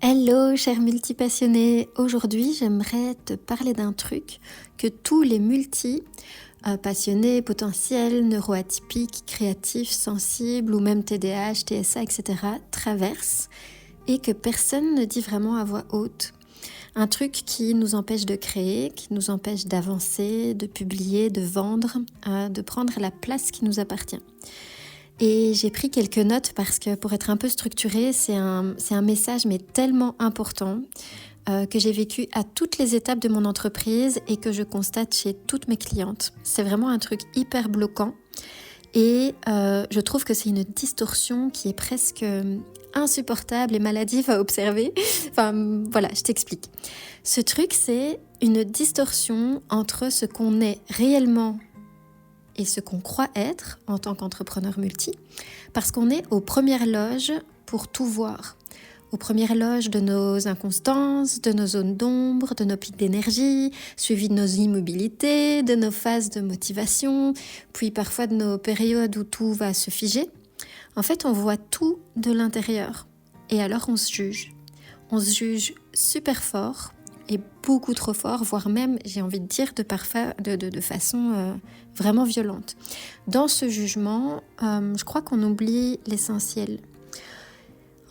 Hello, cher multipassionné. Aujourd'hui, j'aimerais te parler d'un truc que tous les passionnés, potentiels, neuroatypiques, créatifs, sensibles ou même TDAH, TSA, etc. traversent et que personne ne dit vraiment à voix haute. Un truc qui nous empêche de créer, qui nous empêche d'avancer, de publier, de vendre, de prendre la place qui nous appartient. Et j'ai pris quelques notes parce que pour être un peu structurée, c'est un message mais tellement important que j'ai vécu à toutes les étapes de mon entreprise et que je constate chez toutes mes clientes. C'est vraiment un truc hyper bloquant et je trouve que c'est une distorsion qui est presque insupportable et maladive à observer. Enfin voilà, je t'explique. Ce truc, c'est une distorsion entre ce qu'on est réellement et ce qu'on croit être en tant qu'entrepreneur multi, parce qu'on est aux premières loges pour tout voir. Aux premières loges de nos inconstances, de nos zones d'ombre, de nos pics d'énergie, suivis de nos immobilités, de nos phases de motivation, puis parfois de nos périodes où tout va se figer. En fait, on voit tout de l'intérieur. Et alors on se juge. On se juge super fort et beaucoup trop fort, voire même, j'ai envie de dire, de façon vraiment violente. Dans ce jugement, je crois qu'on oublie l'essentiel.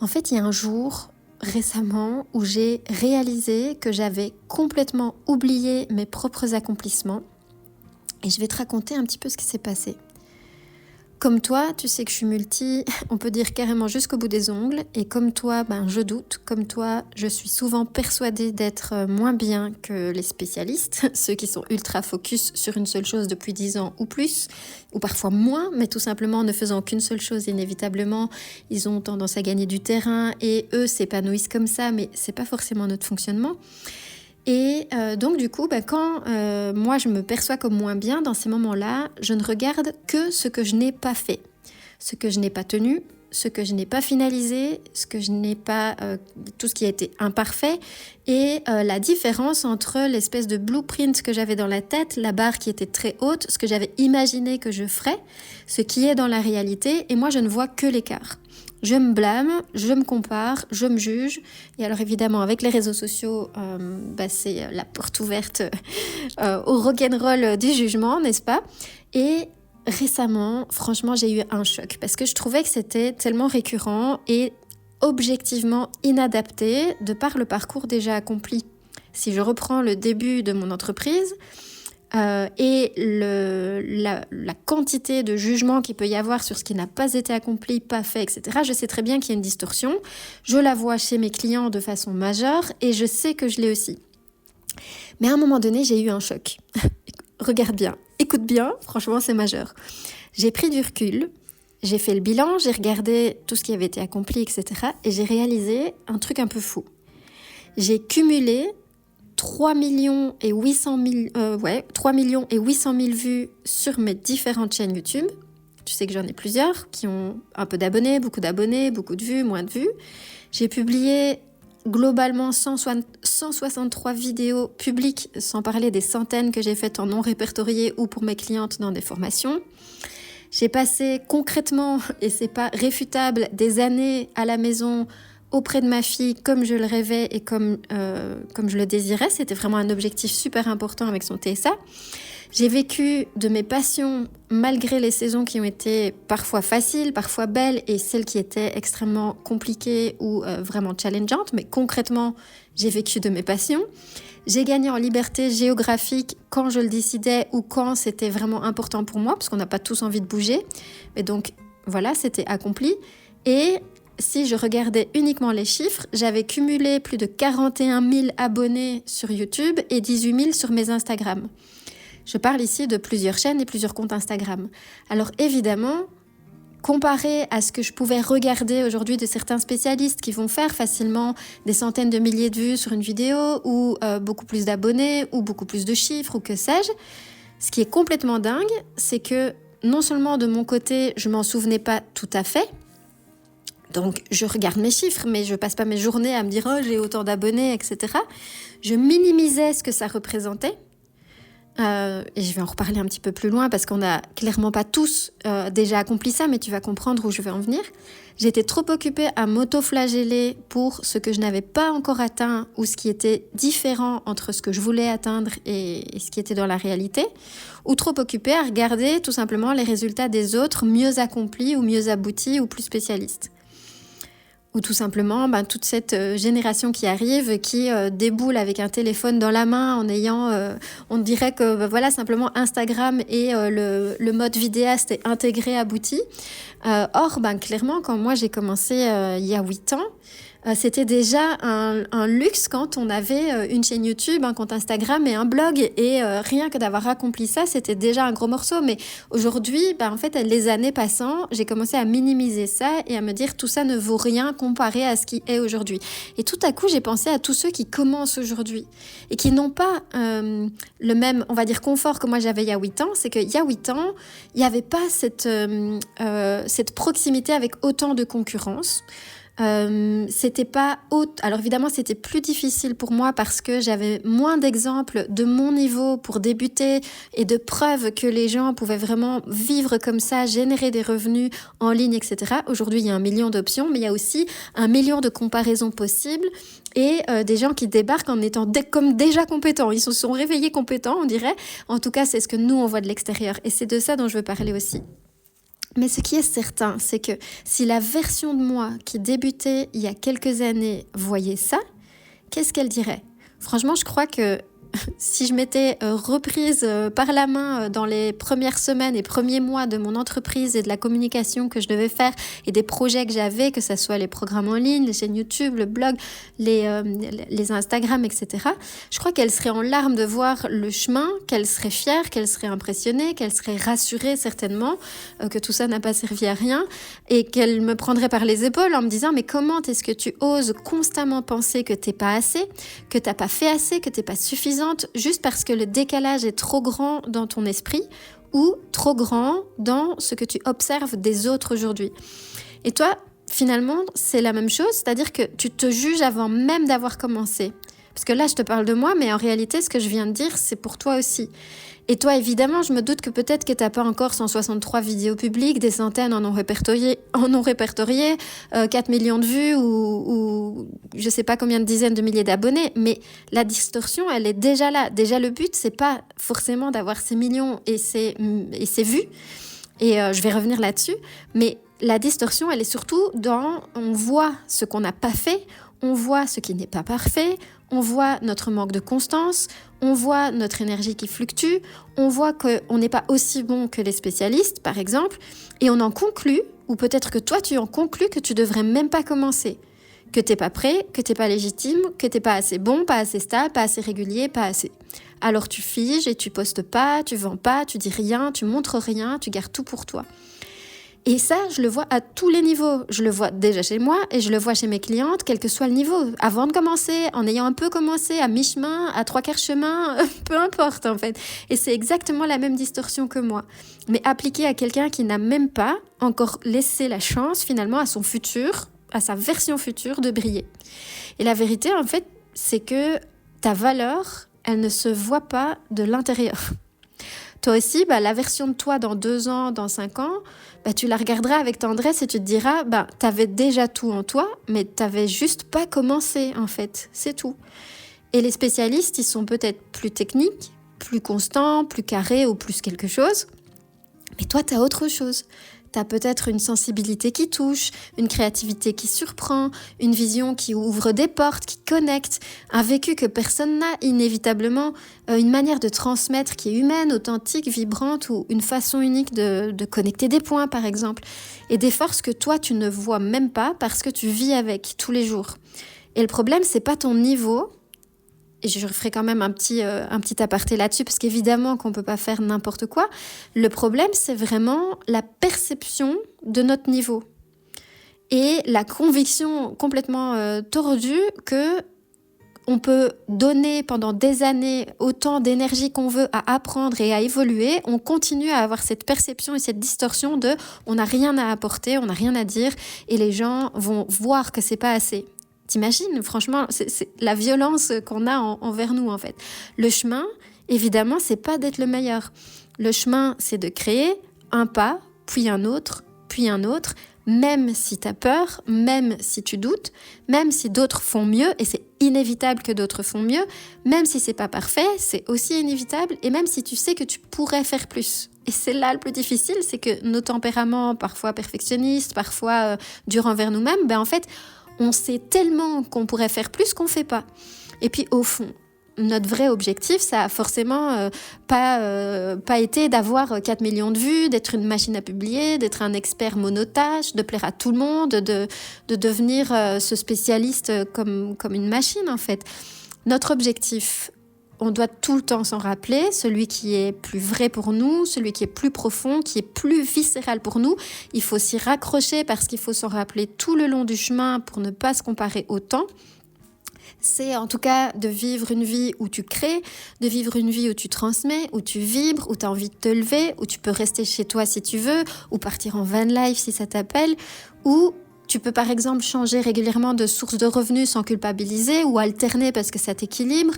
En fait, il y a un jour, récemment, où j'ai réalisé que j'avais complètement oublié mes propres accomplissements. Et je vais te raconter un petit peu ce qui s'est passé. Comme toi, tu sais que je suis multi, on peut dire carrément jusqu'au bout des ongles. Et comme toi, je doute. Comme toi, je suis souvent persuadée d'être moins bien que les spécialistes, ceux qui sont ultra focus sur une seule chose depuis 10 ans ou plus, ou parfois moins, mais tout simplement en ne faisant qu'une seule chose, inévitablement, ils ont tendance à gagner du terrain et eux s'épanouissent comme ça, mais c'est pas forcément notre fonctionnement. Et donc du coup, quand moi je me perçois comme moins bien, dans ces moments-là, je ne regarde que ce que je n'ai pas fait, ce que je n'ai pas tenu, ce que je n'ai pas finalisé, ce que je n'ai pas, tout ce qui a été imparfait, et la différence entre l'espèce de blueprint que j'avais dans la tête, la barre qui était très haute, ce que j'avais imaginé que je ferais, ce qui est dans la réalité, et moi je ne vois que l'écart. Je me blâme, je me compare, je me juge. Et alors évidemment, avec les réseaux sociaux, c'est la porte ouverte au rock'n'roll du jugement, n'est-ce pas ? Et récemment, franchement, j'ai eu un choc parce que je trouvais que c'était tellement récurrent et objectivement inadapté de par le parcours déjà accompli. Si je reprends le début de mon entreprise, et la quantité de jugement qu'il peut y avoir sur ce qui n'a pas été accompli, pas fait, etc. Je sais très bien qu'il y a une distorsion. Je la vois chez mes clients de façon majeure et je sais que je l'ai aussi. Mais à un moment donné, j'ai eu un choc. Regarde bien, écoute bien, franchement, c'est majeur. J'ai pris du recul, j'ai fait le bilan, j'ai regardé tout ce qui avait été accompli, etc. Et j'ai réalisé un truc un peu fou. J'ai cumulé 3 millions et 800 000 vues sur mes différentes chaînes YouTube. Tu sais que j'en ai plusieurs qui ont un peu d'abonnés, beaucoup de vues, moins de vues. J'ai publié globalement 163 vidéos publiques, sans parler des centaines que j'ai faites en non répertoriées ou pour mes clientes dans des formations. J'ai passé concrètement, et c'est pas réfutable, des années à la maison auprès de ma fille comme je le rêvais et comme je le désirais. C'était vraiment un objectif super important avec son TSA. J'ai vécu de mes passions malgré les saisons qui ont été parfois faciles, parfois belles et celles qui étaient extrêmement compliquées ou vraiment challengeantes. Mais concrètement, j'ai vécu de mes passions. J'ai gagné en liberté géographique quand je le décidais ou quand c'était vraiment important pour moi, parce qu'on n'a pas tous envie de bouger. Mais donc voilà, c'était accompli. Et si je regardais uniquement les chiffres, j'avais cumulé plus de 41 000 abonnés sur YouTube et 18 000 sur mes Instagram. Je parle ici de plusieurs chaînes et plusieurs comptes Instagram. Alors évidemment, comparé à ce que je pouvais regarder aujourd'hui de certains spécialistes qui vont faire facilement des centaines de milliers de vues sur une vidéo ou beaucoup plus d'abonnés ou beaucoup plus de chiffres ou que sais-je, ce qui est complètement dingue, c'est que non seulement de mon côté, je m'en souvenais pas tout à fait. Donc, je regarde mes chiffres, mais je passe pas mes journées à me dire « Oh, j'ai autant d'abonnés, etc. » Je minimisais ce que ça représentait. et je vais en reparler un petit peu plus loin parce qu'on n'a clairement pas tous déjà accompli ça, mais tu vas comprendre où je vais en venir. J'étais trop occupée à m'auto-flageller pour ce que je n'avais pas encore atteint ou ce qui était différent entre ce que je voulais atteindre et ce qui était dans la réalité, ou trop occupée à regarder tout simplement les résultats des autres mieux accomplis ou mieux aboutis ou plus spécialistes. Ou tout simplement toute cette génération qui arrive, qui déboule avec un téléphone dans la main en ayant, on dirait que simplement Instagram et le mode vidéaste est intégré, abouti. Or, clairement, quand moi j'ai commencé il y a 8 ans, c'était déjà un luxe quand on avait une chaîne YouTube, un compte Instagram et un blog. Et rien que d'avoir accompli ça, c'était déjà un gros morceau. Mais aujourd'hui, en fait, les années passant, j'ai commencé à minimiser ça et à me dire tout ça ne vaut rien comparé à ce qui est aujourd'hui. Et tout à coup, j'ai pensé à tous ceux qui commencent aujourd'hui et qui n'ont pas le même, on va dire, confort que moi j'avais il y a 8 ans. C'est qu'il y a 8 ans, il n'y avait pas cette proximité avec autant de concurrence. C'était pas haute. Alors évidemment, c'était plus difficile pour moi parce que j'avais moins d'exemples de mon niveau pour débuter et de preuves que les gens pouvaient vraiment vivre comme ça, générer des revenus en ligne, etc. Aujourd'hui, il y a 1 million d'options, mais il y a aussi 1 million de comparaisons possibles et des gens qui débarquent en étant comme déjà compétents. Ils se sont réveillés compétents, on dirait. En tout cas, c'est ce que nous, on voit de l'extérieur. Et c'est de ça dont je veux parler aussi. Mais ce qui est certain, c'est que si la version de moi qui débutait il y a quelques années voyait ça, qu'est-ce qu'elle dirait ? Franchement, je crois que si je m'étais reprise par la main dans les premières semaines et premiers mois de mon entreprise et de la communication que je devais faire et des projets que j'avais, que ce soit les programmes en ligne, les chaînes YouTube, le blog, les Instagram, etc., je crois qu'elle serait en larmes de voir le chemin, qu'elle serait fière, qu'elle serait impressionnée, qu'elle serait rassurée certainement, que tout ça n'a pas servi à rien et qu'elle me prendrait par les épaules en me disant « Mais comment est-ce que tu oses constamment penser que t'es pas assez, que t'as pas fait assez, que t'es pas suffisante juste parce que le décalage est trop grand dans ton esprit ou trop grand dans ce que tu observes des autres aujourd'hui. » Et toi, finalement, c'est la même chose, c'est-à-dire que tu te juges avant même d'avoir commencé. Parce que là, je te parle de moi, mais en réalité, ce que je viens de dire, c'est pour toi aussi. Et toi, évidemment, je me doute que peut-être que tu n'as pas encore 163 vidéos publiques, des centaines en ont répertorié, 4 millions de vues ou je ne sais pas combien de dizaines de milliers d'abonnés. Mais la distorsion, elle est déjà là. Déjà, le but, ce n'est pas forcément d'avoir ces millions et ces vues. Et je vais revenir là-dessus. Mais la distorsion, elle est surtout dans on voit ce qu'on n'a pas fait, on voit ce qui n'est pas parfait, on voit notre manque de constance, on voit notre énergie qui fluctue, on voit qu'on n'est pas aussi bon que les spécialistes, par exemple, et on en conclut, ou peut-être que toi tu en conclus que tu devrais même pas commencer, que t'es pas prêt, que t'es pas légitime, que t'es pas assez bon, pas assez stable, pas assez régulier, pas assez. Alors tu figes et tu postes pas, tu vends pas, tu dis rien, tu montres rien, tu gardes tout pour toi. Et ça, je le vois à tous les niveaux. Je le vois déjà chez moi et je le vois chez mes clientes, quel que soit le niveau. Avant de commencer, en ayant un peu commencé, à mi-chemin, à 3/4 chemin, peu importe en fait. Et c'est exactement la même distorsion que moi. Mais appliquée à quelqu'un qui n'a même pas encore laissé la chance finalement à son futur, à sa version future de briller. Et la vérité en fait, c'est que ta valeur, elle ne se voit pas de l'intérieur. Toi aussi, la version de toi dans 2 ans, dans 5 ans, tu la regarderas avec tendresse et tu te diras, t'avais déjà tout en toi, mais t'avais juste pas commencé, en fait. C'est tout. Et les spécialistes, ils sont peut-être plus techniques, plus constants, plus carrés ou plus quelque chose. Mais toi, t'as autre chose. T'as peut-être une sensibilité qui touche, une créativité qui surprend, une vision qui ouvre des portes, qui connecte, un vécu que personne n'a inévitablement, une manière de transmettre qui est humaine, authentique, vibrante ou une façon unique de connecter des points par exemple. Et des forces que toi tu ne vois même pas parce que tu vis avec tous les jours. Et le problème c'est pas ton niveau. Et je ferai quand même un petit aparté là-dessus, parce qu'évidemment qu'on ne peut pas faire n'importe quoi. Le problème, c'est vraiment la perception de notre niveau. Et la conviction complètement tordue qu'on peut donner pendant des années autant d'énergie qu'on veut à apprendre et à évoluer. On continue à avoir cette perception et cette distorsion de « on n'a rien à apporter, on n'a rien à dire » et les gens vont voir que c'est pas assez. T'imagines, franchement, c'est la violence qu'on a envers nous, en fait. Le chemin, Évidemment, c'est pas d'être le meilleur. Le chemin, c'est de créer un pas, puis un autre, même si tu as peur, même si tu doutes, même si d'autres font mieux, et c'est inévitable que d'autres font mieux, même si c'est pas parfait, c'est aussi inévitable, et même si tu sais que tu pourrais faire plus. Et c'est là le plus difficile, c'est que nos tempéraments, parfois perfectionnistes, parfois durs envers nous-mêmes, en fait, on sait tellement qu'on pourrait faire plus qu'on fait pas. Et puis au fond, notre vrai objectif, ça a forcément pas été d'avoir 4 millions de vues, d'être une machine à publier, d'être un expert monotâche, de plaire à tout le monde, de devenir ce spécialiste comme une machine en fait. Notre objectif, on doit tout le temps s'en rappeler, celui qui est plus vrai pour nous, celui qui est plus profond, qui est plus viscéral pour nous. Il faut s'y raccrocher parce qu'il faut s'en rappeler tout le long du chemin pour ne pas se comparer autant. C'est en tout cas de vivre une vie où tu crées, de vivre une vie où tu transmets, où tu vibres, où tu as envie de te lever, où tu peux rester chez toi si tu veux, ou partir en van life si ça t'appelle, ou tu peux par exemple changer régulièrement de source de revenus sans culpabiliser, ou alterner parce que ça t'équilibre,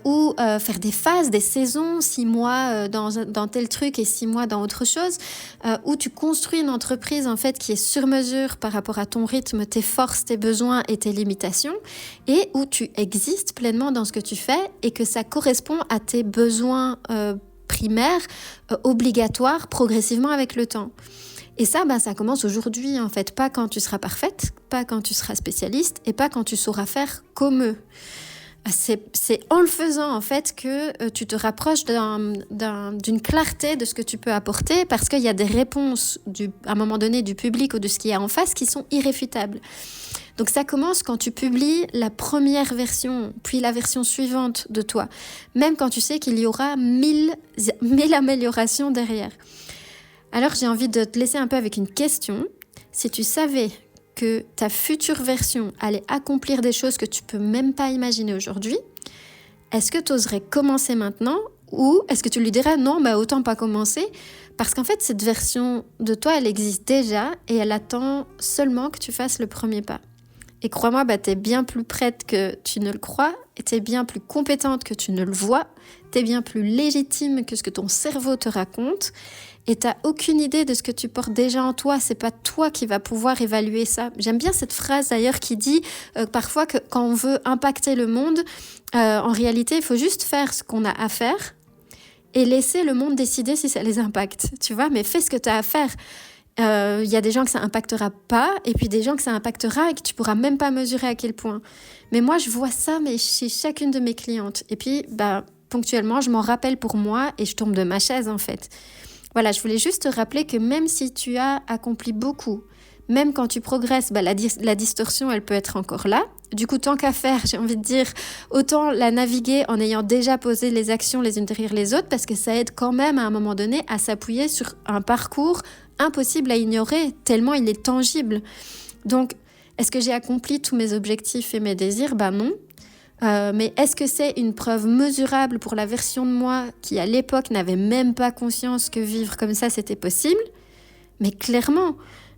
ou faire des phases, des saisons, 6 mois dans tel truc et 6 mois dans autre chose, où tu construis une entreprise en fait qui est sur mesure par rapport à ton rythme, tes forces, tes besoins et tes limitations, et où tu existes pleinement dans ce que tu fais et que ça correspond à tes besoins primaires, obligatoires, progressivement avec le temps. Et ça, ça commence aujourd'hui, en fait. Pas quand tu seras parfaite, pas quand tu seras spécialiste et pas quand tu sauras faire comme eux. C'est en le faisant, en fait, que tu te rapproches d'une clarté de ce que tu peux apporter parce qu'il y a des réponses, à un moment donné, du public ou de ce qu'il y a en face qui sont irréfutables. Donc ça commence quand tu publies la première version, puis la version suivante de toi. Même quand tu sais qu'il y aura 1000 améliorations derrière. Alors j'ai envie de te laisser un peu avec une question. Si tu savais que ta future version allait accomplir des choses que tu peux même pas imaginer aujourd'hui, est-ce que tu oserais commencer maintenant ou est-ce que tu lui dirais non, autant pas commencer parce qu'en fait cette version de toi elle existe déjà et elle attend seulement que tu fasses le premier pas. Et crois-moi, t'es bien plus prête que tu ne le crois, et t'es bien plus compétente que tu ne le vois, t'es bien plus légitime que ce que ton cerveau te raconte, et t'as aucune idée de ce que tu portes déjà en toi, c'est pas toi qui vas pouvoir évaluer ça. J'aime bien cette phrase d'ailleurs qui dit parfois que quand on veut impacter le monde, en réalité il faut juste faire ce qu'on a à faire, et laisser le monde décider si ça les impacte, tu vois, mais fais ce que t'as à faire. Y a des gens que ça impactera pas et puis des gens que ça impactera et que tu pourras même pas mesurer à quel point. Mais moi, je vois ça chez chacune de mes clientes. Et puis, ponctuellement, je m'en rappelle pour moi et je tombe de ma chaise, en fait. Voilà, je voulais juste te rappeler que même si tu as accompli beaucoup, même quand tu progresses, la distorsion, elle peut être encore là. Du coup, tant qu'à faire, j'ai envie de dire, autant la naviguer en ayant déjà posé les actions les unes derrière les autres parce que ça aide quand même à un moment donné à s'appuyer sur un parcours impossible à ignorer, tellement il est tangible. Donc, est-ce que j'ai accompli tous mes objectifs et mes désirs ? Non. Mais est-ce que c'est une preuve mesurable pour la version de moi qui, à l'époque, n'avait même pas conscience que vivre comme ça, c'était possible ? Mais clairement,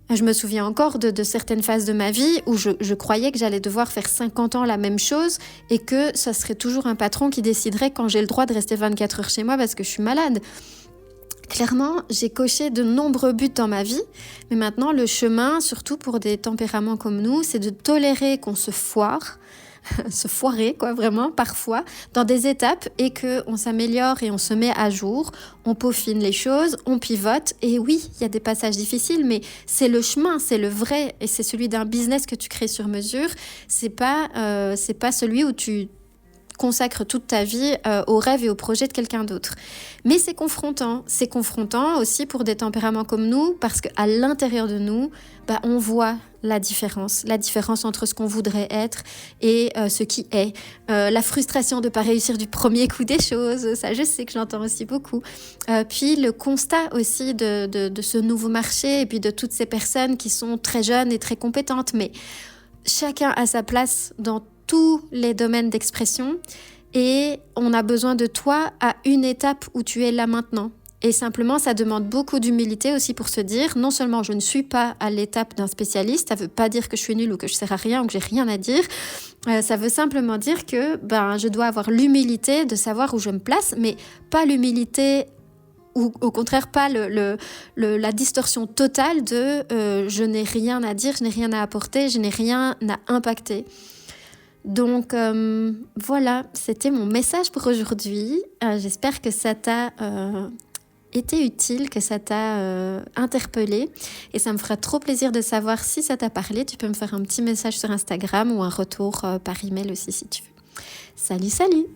je me souviens encore de certaines phases de ma vie où je croyais que j'allais devoir faire 50 ans la même chose et que ça serait toujours un patron qui déciderait quand j'ai le droit de rester 24 heures chez moi parce que je suis malade. Clairement, j'ai coché de nombreux buts dans ma vie, mais maintenant le chemin, surtout pour des tempéraments comme nous, c'est de tolérer qu'on se foire, se foirer vraiment parfois, dans des étapes et qu'on s'améliore et on se met à jour, on peaufine les choses, on pivote et oui, il y a des passages difficiles, mais c'est le chemin, c'est le vrai et c'est celui d'un business que tu crées sur mesure, c'est pas celui où tu consacres toute ta vie aux rêves et aux projets de quelqu'un d'autre. Mais c'est confrontant aussi pour des tempéraments comme nous, parce qu'à l'intérieur de nous, on voit la différence entre ce qu'on voudrait être et ce qui est. La frustration de ne pas réussir du premier coup des choses, ça je sais que j'entends aussi beaucoup. Puis le constat aussi de ce nouveau marché et puis de toutes ces personnes qui sont très jeunes et très compétentes, mais chacun a sa place dans tous les domaines d'expression et on a besoin de toi à une étape où tu es là maintenant. Et simplement, ça demande beaucoup d'humilité aussi pour se dire, non seulement je ne suis pas à l'étape d'un spécialiste, ça ne veut pas dire que je suis nulle ou que je ne sers à rien ou que j'ai rien à dire, Ça veut simplement dire que je dois avoir l'humilité de savoir où je me place, mais pas l'humilité ou au contraire pas la distorsion totale de je n'ai rien à dire, je n'ai rien à apporter, je n'ai rien à impacter. Donc voilà, c'était mon message pour aujourd'hui. J'espère que ça t'a été utile, que ça t'a interpellé, et ça me fera trop plaisir de savoir si ça t'a parlé. Tu peux me faire un petit message sur Instagram ou un retour par email aussi si tu veux. Salut, salut!